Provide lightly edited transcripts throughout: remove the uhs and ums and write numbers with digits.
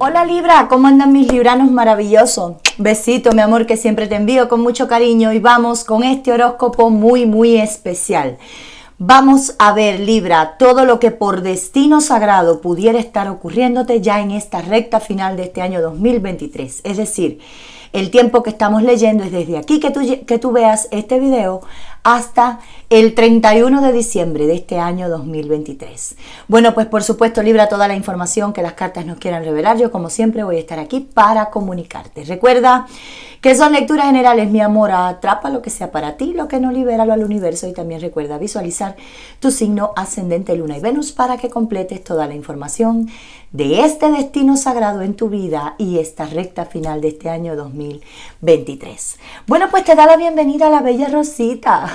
Hola Libra, ¿cómo andan mis libranos maravillosos? Besito, mi amor, que siempre te envío con mucho cariño y vamos con este horóscopo muy especial. Vamos a ver, Libra, todo lo que por destino sagrado pudiera estar ocurriéndote ya en esta recta final de este año 2023. Es decir, el tiempo que estamos leyendo es desde aquí que tú veas este video hasta el 31 de diciembre de este año 2023. Bueno, pues por supuesto, Libra, toda la información que las cartas nos quieran revelar, yo como siempre voy a estar aquí para comunicarte. Recuerda que son lecturas generales, mi amor, atrapa lo que sea para ti, lo que no, libéralo al universo. Y también recuerda visualizar tu signo ascendente, Luna y Venus para que completes toda la información de este destino sagrado en tu vida y esta recta final de este año 2023. Bueno, pues te da la bienvenida a la bella Rosita.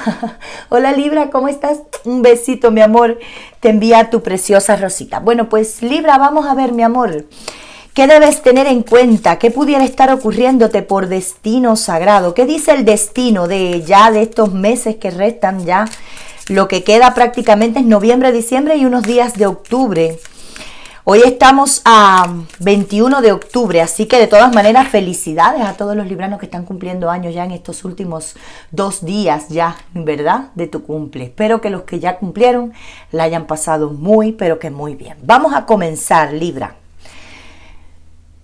Hola Libra, ¿cómo estás? Un besito, mi amor, te envía tu preciosa Rosita. Bueno, pues Libra, vamos a ver, mi amor, ¿qué debes tener en cuenta? ¿Qué pudiera estar ocurriéndote por destino sagrado? ¿Qué dice el destino de estos meses que restan ya? Lo que queda prácticamente es noviembre, diciembre y unos días de octubre. Hoy estamos a 21 de octubre, así que de todas maneras felicidades a todos los libranos que están cumpliendo años ya en estos últimos 2 días ya, ¿verdad? De tu cumple. Espero que los que ya cumplieron la hayan pasado pero que muy bien. Vamos a comenzar, Libra.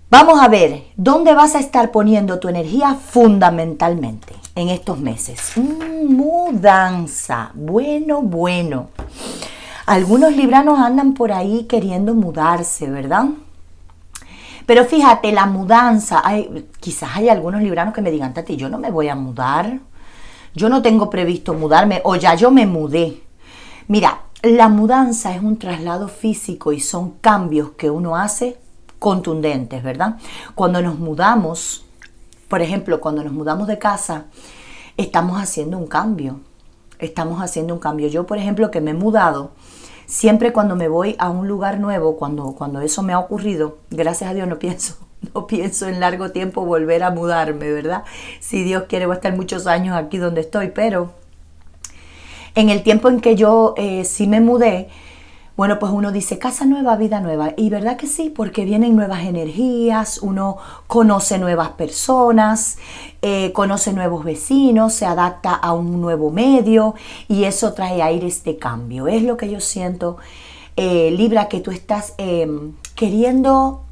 Vamos a ver, ¿dónde vas a estar poniendo tu energía fundamentalmente en estos meses? Mudanza, bueno. Algunos libranos andan por ahí queriendo mudarse, ¿verdad? Pero fíjate, la mudanza, quizás hay algunos libranos que me digan, Tati, yo no me voy a mudar, yo no tengo previsto mudarme, o ya yo me mudé. Mira, la mudanza es un traslado físico y son cambios que uno hace contundentes, ¿verdad? Cuando nos mudamos, por ejemplo, cuando nos mudamos de casa, estamos haciendo un cambio. Yo, por ejemplo, que me he mudado, siempre cuando me voy a un lugar nuevo, cuando eso me ha ocurrido, gracias a Dios no pienso en largo tiempo volver a mudarme, ¿verdad? Si Dios quiere voy a estar muchos años aquí donde estoy, pero en el tiempo en que yo sí me mudé, bueno, pues uno dice casa nueva, vida nueva. Y verdad que sí, porque vienen nuevas energías, uno conoce nuevas personas, conoce nuevos vecinos, se adapta a un nuevo medio y eso trae aires de cambio. Es lo que yo siento, Libra, que tú estás queriendo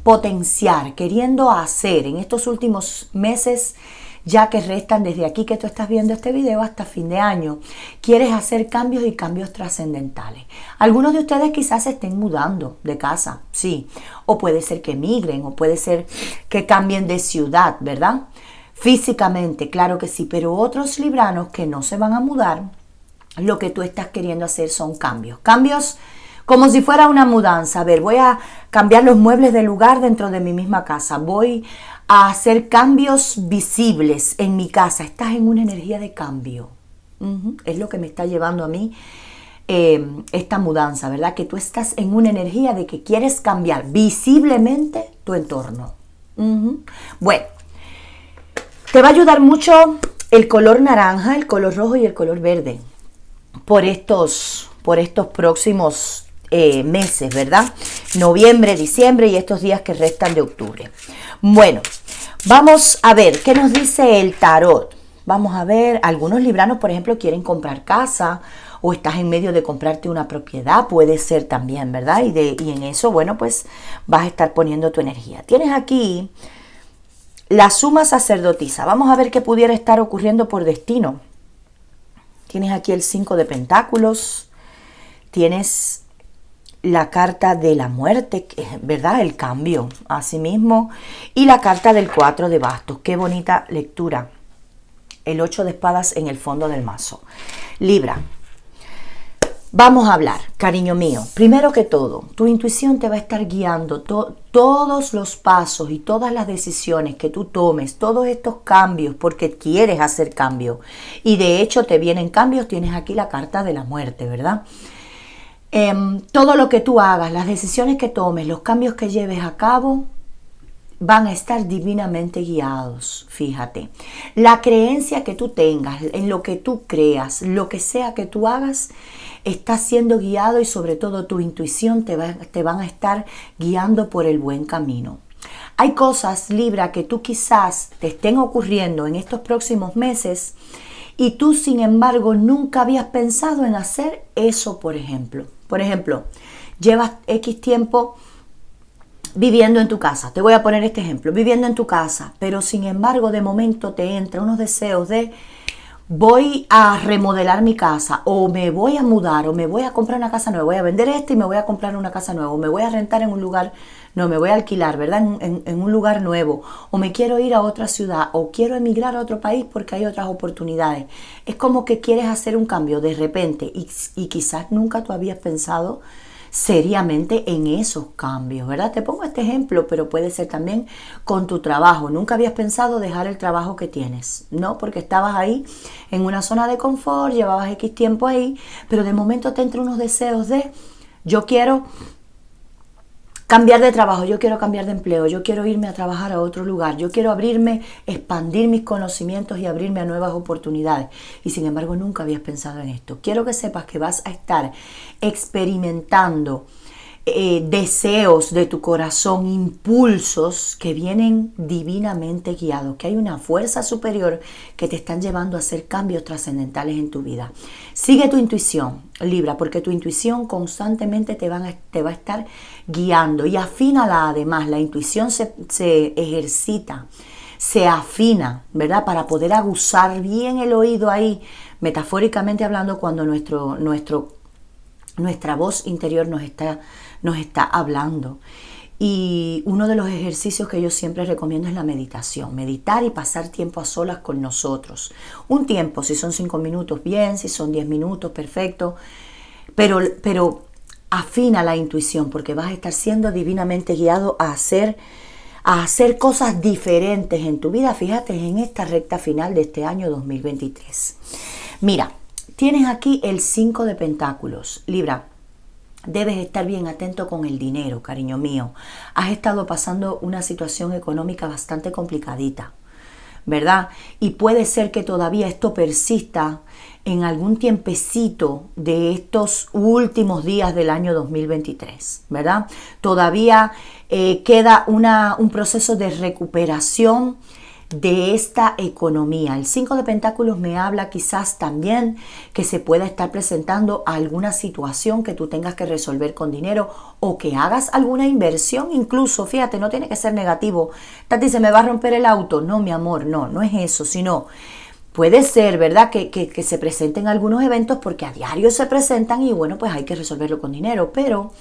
potenciar, queriendo hacer en estos últimos meses, ya que restan desde aquí que tú estás viendo este video hasta fin de año. Quieres hacer cambios y cambios trascendentales. Algunos de ustedes quizás se estén mudando de casa, sí. O puede ser que emigren, o puede ser que cambien de ciudad, ¿verdad? Físicamente, claro que sí. Pero otros libranos que no se van a mudar, lo que tú estás queriendo hacer son cambios. Cambios como si fuera una mudanza. A ver, voy a cambiar los muebles de lugar dentro de mi misma casa. Voy a hacer cambios visibles en mi casa. Estás en una energía de cambio. Es lo que me está llevando a mí esta mudanza, ¿verdad? Que tú estás en una energía de que quieres cambiar visiblemente tu entorno. Bueno, te va a ayudar mucho el color naranja, el color rojo y el color verde por estos próximos meses, ¿verdad? Noviembre, diciembre y estos días que restan de octubre. Bueno, vamos a ver qué nos dice el tarot. Vamos a ver, algunos libranos, por ejemplo, quieren comprar casa o estás en medio de comprarte una propiedad, puede ser también, ¿verdad? Y en eso, bueno, pues vas a estar poniendo tu energía. Tienes aquí la suma sacerdotisa. Vamos a ver qué pudiera estar ocurriendo por destino. Tienes aquí el 5 de pentáculos, tienes la carta de la muerte, ¿verdad? El cambio, asimismo, y la carta del 4 de bastos. Qué bonita lectura. El 8 de espadas en el fondo del mazo. Libra, vamos a hablar, cariño mío. Primero que todo, tu intuición te va a estar guiando todos los pasos y todas las decisiones que tú tomes, todos estos cambios, porque quieres hacer cambio. Y de hecho te vienen cambios, tienes aquí la carta de la muerte, ¿verdad? Todo lo que tú hagas, las decisiones que tomes, los cambios que lleves a cabo, van a estar divinamente guiados, fíjate. La creencia que tú tengas, en lo que tú creas, lo que sea que tú hagas, está siendo guiado y sobre todo tu intuición te van a estar guiando por el buen camino. Hay cosas, Libra, que tú quizás te estén ocurriendo en estos próximos meses y tú, sin embargo, nunca habías pensado en hacer eso, por ejemplo. Por ejemplo, llevas X tiempo viviendo en tu casa. Te voy a poner este ejemplo, viviendo en tu casa, pero sin embargo, de momento te entran unos deseos de voy a remodelar mi casa, o me voy a mudar, o me voy a comprar una casa nueva, voy a vender y me voy a comprar una casa nueva, o me voy a rentar en un lugar, no, me voy a alquilar, ¿verdad? En un lugar nuevo, o me quiero ir a otra ciudad, o quiero emigrar a otro país porque hay otras oportunidades. Es como que quieres hacer un cambio de repente y quizás nunca tú habías pensado seriamente en esos cambios, ¿verdad? Te pongo este ejemplo, pero puede ser también con tu trabajo. Nunca habías pensado dejar el trabajo que tienes, ¿no? Porque estabas ahí en una zona de confort, llevabas X tiempo ahí, pero de momento te entran unos deseos de yo quiero cambiar de trabajo, yo quiero cambiar de empleo, yo quiero irme a trabajar a otro lugar, yo quiero abrirme, expandir mis conocimientos y abrirme a nuevas oportunidades. Y sin embargo nunca habías pensado en esto. Quiero que sepas que vas a estar experimentando deseos de tu corazón, impulsos que vienen divinamente guiados, que hay una fuerza superior que te están llevando a hacer cambios trascendentales en tu vida. Sigue tu intuición, Libra, porque tu intuición constantemente te va a estar guiando, y afínala además. La intuición se ejercita, se afina, ¿verdad? Para poder aguzar bien el oído ahí, metafóricamente hablando, cuando nuestra voz interior nos está hablando. Y uno de los ejercicios que yo siempre recomiendo es la meditación. Meditar y pasar tiempo a solas con nosotros. Un tiempo, si son 5 minutos, bien, si son 10 minutos, perfecto. Pero afina la intuición, porque vas a estar siendo divinamente guiado a hacer cosas diferentes en tu vida. Fíjate, en esta recta final de este año 2023. Mira, tienes aquí el 5 de Pentáculos. Libra, debes estar bien atento con el dinero, cariño mío. Has estado pasando una situación económica bastante complicadita, ¿verdad? Y puede ser que todavía esto persista en algún tiempecito de estos últimos días del año 2023, ¿verdad? Todavía queda un proceso de recuperación de esta economía. El 5 de Pentáculos me habla quizás también que se pueda estar presentando alguna situación que tú tengas que resolver con dinero, o que hagas alguna inversión incluso. Fíjate, no tiene que ser negativo. Tati, se me va a romper el auto. No, mi amor, no es eso, sino puede ser, ¿verdad?, que se presenten algunos eventos, porque a diario se presentan y bueno, pues hay que resolverlo con dinero, pero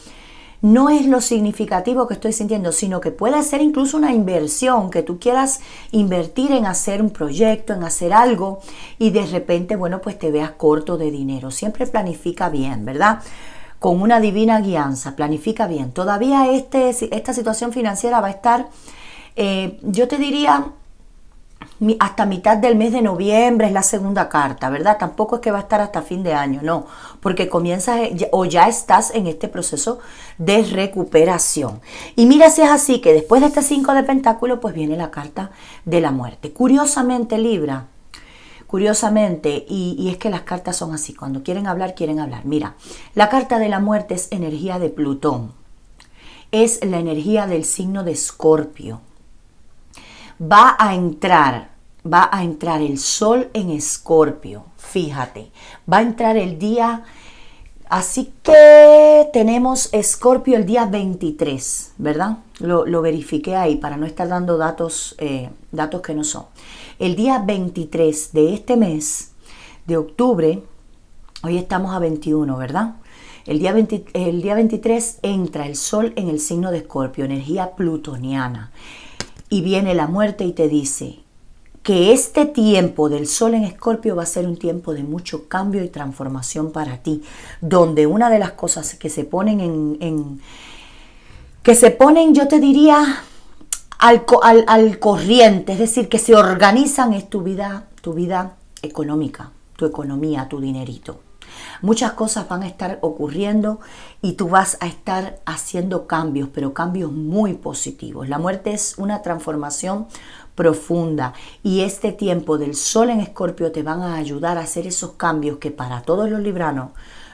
no es lo significativo que estoy sintiendo, sino que puede ser incluso una inversión, que tú quieras invertir en hacer un proyecto, en hacer algo, y de repente, bueno, pues te veas corto de dinero. Siempre planifica bien, ¿verdad? Con una divina guianza, planifica bien. Todavía esta situación financiera va a estar, yo te diría, hasta mitad del mes de noviembre. Es la segunda carta, ¿verdad? Tampoco es que va a estar hasta fin de año, no, porque comienzas o ya estás en este proceso de recuperación. Y mira, si es así, que después de este 5 de Pentáculos, pues viene la carta de la muerte. Curiosamente, Libra, y es que las cartas son así, cuando quieren hablar, quieren hablar. Mira, la carta de la muerte es energía de Plutón, es la energía del signo de Escorpio. Va a entrar el sol en Escorpio, fíjate, va a entrar el día, así que tenemos Escorpio el día 23, ¿verdad? Lo verifiqué ahí para no estar dando datos que no son. El día 23 de este mes de octubre, hoy estamos a 21, ¿verdad? El día 23 entra el sol en el signo de Escorpio, energía plutoniana. Y viene la muerte y te dice que este tiempo del sol en Escorpio va a ser un tiempo de mucho cambio y transformación para ti, donde una de las cosas que se ponen yo te diría, al corriente, es decir, que se organizan, es tu vida económica, tu economía, tu dinerito. Muchas cosas van a estar ocurriendo y tú vas a estar haciendo cambios, pero cambios muy positivos. La muerte es una transformación profunda y este tiempo del Sol en Escorpio te van a ayudar a hacer esos cambios que para todos los libranos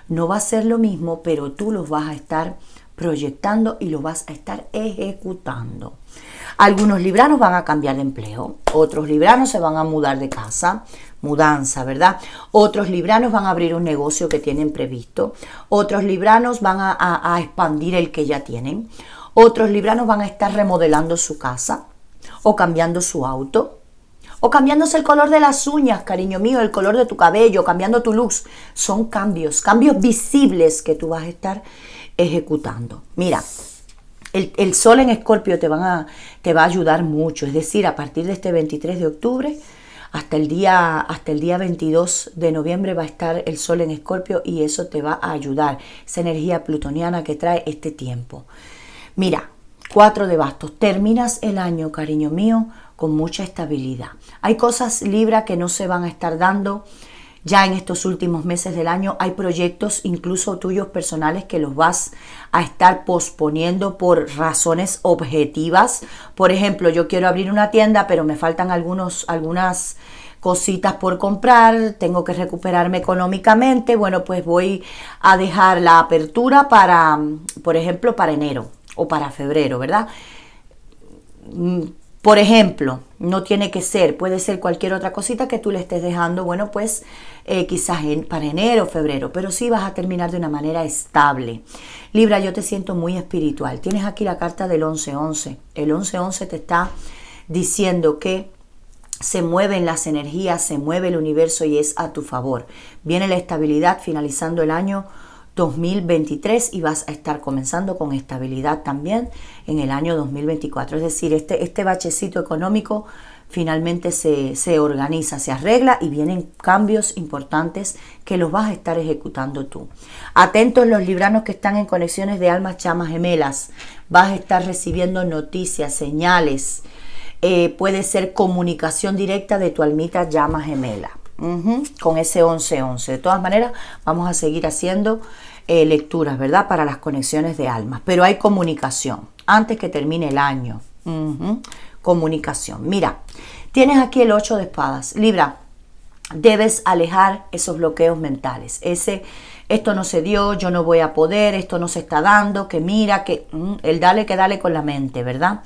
no va a ser lo mismo, pero tú los vas a estar proyectando y los vas a estar ejecutando. Algunos libranos van a cambiar de empleo, otros libranos se van a mudar de casa, mudanza, ¿verdad? Otros libranos van a abrir un negocio que tienen previsto, otros libranos van a expandir el que ya tienen, otros libranos van a estar remodelando su casa o cambiando su auto, o cambiándose el color de las uñas, cariño mío, el color de tu cabello, cambiando tu looks. Son cambios visibles que tú vas a estar ejecutando. Mira, el Sol en Escorpio te va a ayudar mucho, es decir, a partir de este 23 de octubre hasta el día 22 de noviembre va a estar el Sol en Escorpio y eso te va a ayudar, esa energía plutoniana que trae este tiempo. Mira, 4 de bastos, terminas el año, cariño mío, con mucha estabilidad. Hay cosas, Libra, que no se van a estar dando ya en estos últimos meses del año. Hay proyectos incluso tuyos personales que los vas a estar posponiendo por razones objetivas. Por ejemplo, yo quiero abrir una tienda, pero me faltan algunas cositas por comprar, tengo que recuperarme económicamente. Bueno, pues voy a dejar la apertura para, por ejemplo, para enero o para febrero, ¿verdad? Por ejemplo, no tiene que ser, puede ser cualquier otra cosita que tú le estés dejando, bueno, pues quizás para enero o febrero, pero sí vas a terminar de una manera estable. Libra, yo te siento muy espiritual. Tienes aquí la carta del 11-11. El 11-11 te está diciendo que se mueven las energías, se mueve el universo y es a tu favor. Viene la estabilidad finalizando el año 2023 y vas a estar comenzando con estabilidad también en el año 2024. Es decir, este bachecito económico finalmente se organiza, se arregla y vienen cambios importantes que los vas a estar ejecutando tú. Atentos los libranos que están en conexiones de almas chamas gemelas. Vas a estar recibiendo noticias, señales. Puede ser comunicación directa de tu almita llama gemela. Con ese 11-11. De todas maneras, vamos a seguir haciendo lecturas, ¿verdad? Para las conexiones de almas. Pero hay comunicación antes que termine el año. Comunicación. Mira, tienes aquí el 8 de espadas. Libra, debes alejar esos bloqueos mentales. Esto no se dio, yo no voy a poder, esto no se está dando, que mira, que el dale que dale con la mente, ¿verdad?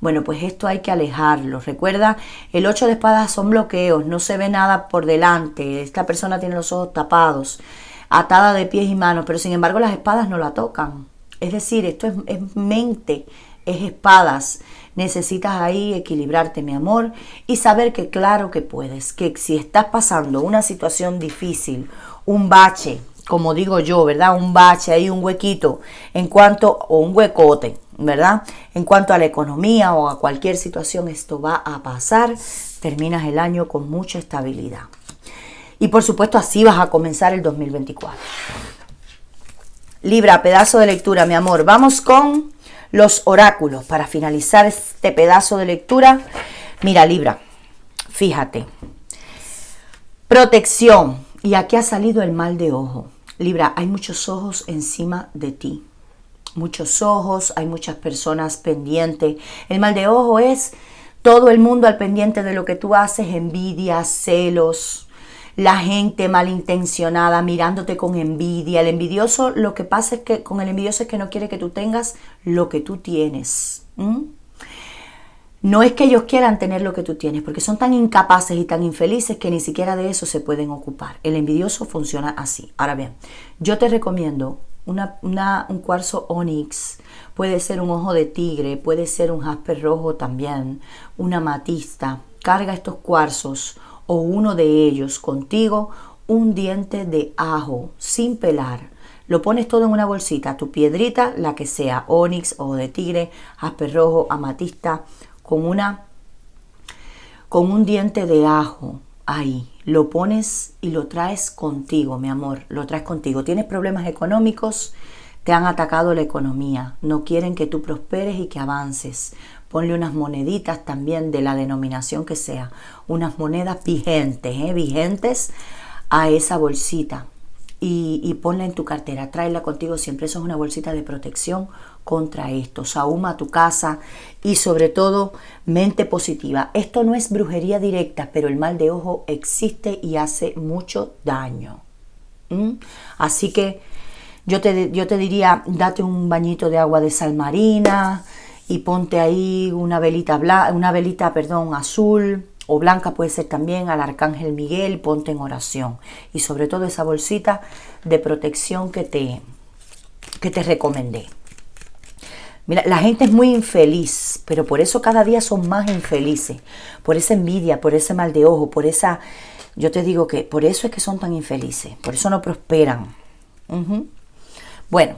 Bueno, pues esto hay que alejarlo. Recuerda, el 8 de espadas son bloqueos, no se ve nada por delante. Esta persona tiene los ojos tapados, atada de pies y manos, pero sin embargo las espadas no la tocan. Es decir, esto es mente, es espadas. Necesitas ahí equilibrarte, mi amor, y saber que claro que puedes, que si estás pasando una situación difícil, un bache, como digo yo, ¿verdad? Un bache ahí, un huequito, o un huecote, ¿verdad? En cuanto a la economía o a cualquier situación, esto va a pasar. Terminas el año con mucha estabilidad. Y por supuesto, así vas a comenzar el 2024. Libra, pedazo de lectura, mi amor. Vamos con los oráculos para finalizar este pedazo de lectura. Mira, Libra, fíjate. Protección. Y aquí ha salido el mal de ojo. Libra, hay muchos ojos encima de ti. Muchos ojos, hay muchas personas pendientes. El mal de ojo es todo el mundo al pendiente de lo que tú haces, envidia, celos, la gente malintencionada mirándote con envidia. El envidioso, lo que pasa es que con el envidioso es que no quiere que tú tengas lo que tú tienes. No es que ellos quieran tener lo que tú tienes, porque son tan incapaces y tan infelices que ni siquiera de eso se pueden ocupar. El envidioso funciona así. Ahora bien, yo te recomiendo un cuarzo onix, puede ser un ojo de tigre, puede ser un jaspe rojo también, una amatista. Carga estos cuarzos o uno de ellos contigo, un diente de ajo sin pelar. Lo pones todo en una bolsita, tu piedrita, la que sea, onix, ojo de tigre, jaspe rojo, amatista, con un diente de ajo ahí. Lo pones y lo traes contigo, mi amor, lo traes contigo. Tienes problemas económicos, te han atacado la economía, no quieren que tú prosperes y que avances. Ponle unas moneditas también de la denominación que sea, unas monedas vigentes a esa bolsita. y ponla en tu cartera, tráela contigo siempre. Eso es una bolsita de protección contra esto. Sahuma tu casa y sobre todo mente positiva. Esto no es brujería directa, pero el mal de ojo existe y hace mucho daño. Así que yo te diría, date un bañito de agua de sal marina y ponte ahí una velita azul o blanca, puede ser también, al Arcángel Miguel, ponte en oración. Y sobre todo esa bolsita de protección que te recomendé. Mira, la gente es muy infeliz, pero por eso cada día son más infelices. Por esa envidia, por ese mal de ojo, por esa... Yo te digo que por eso es que son tan infelices, por eso no prosperan. Bueno,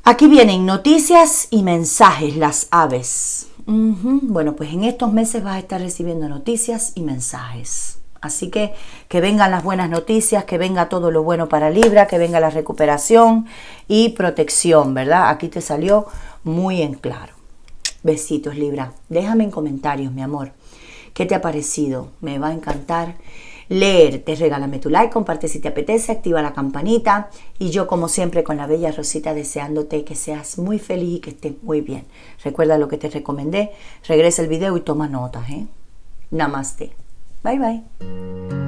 aquí vienen noticias y mensajes, las aves. Bueno, pues en estos meses vas a estar recibiendo noticias y mensajes. Así que vengan las buenas noticias, que venga todo lo bueno para Libra, que venga la recuperación y protección, ¿verdad? Aquí te salió muy en claro. Besitos, Libra. Déjame en comentarios, mi amor, ¿qué te ha parecido? Me va a encantar leerte. Regálame tu like, comparte si te apetece, activa la campanita y yo como siempre con la bella Rosita deseándote que seas muy feliz y que estés muy bien. Recuerda lo que te recomendé, regresa el video y toma notas, Namaste. Bye bye.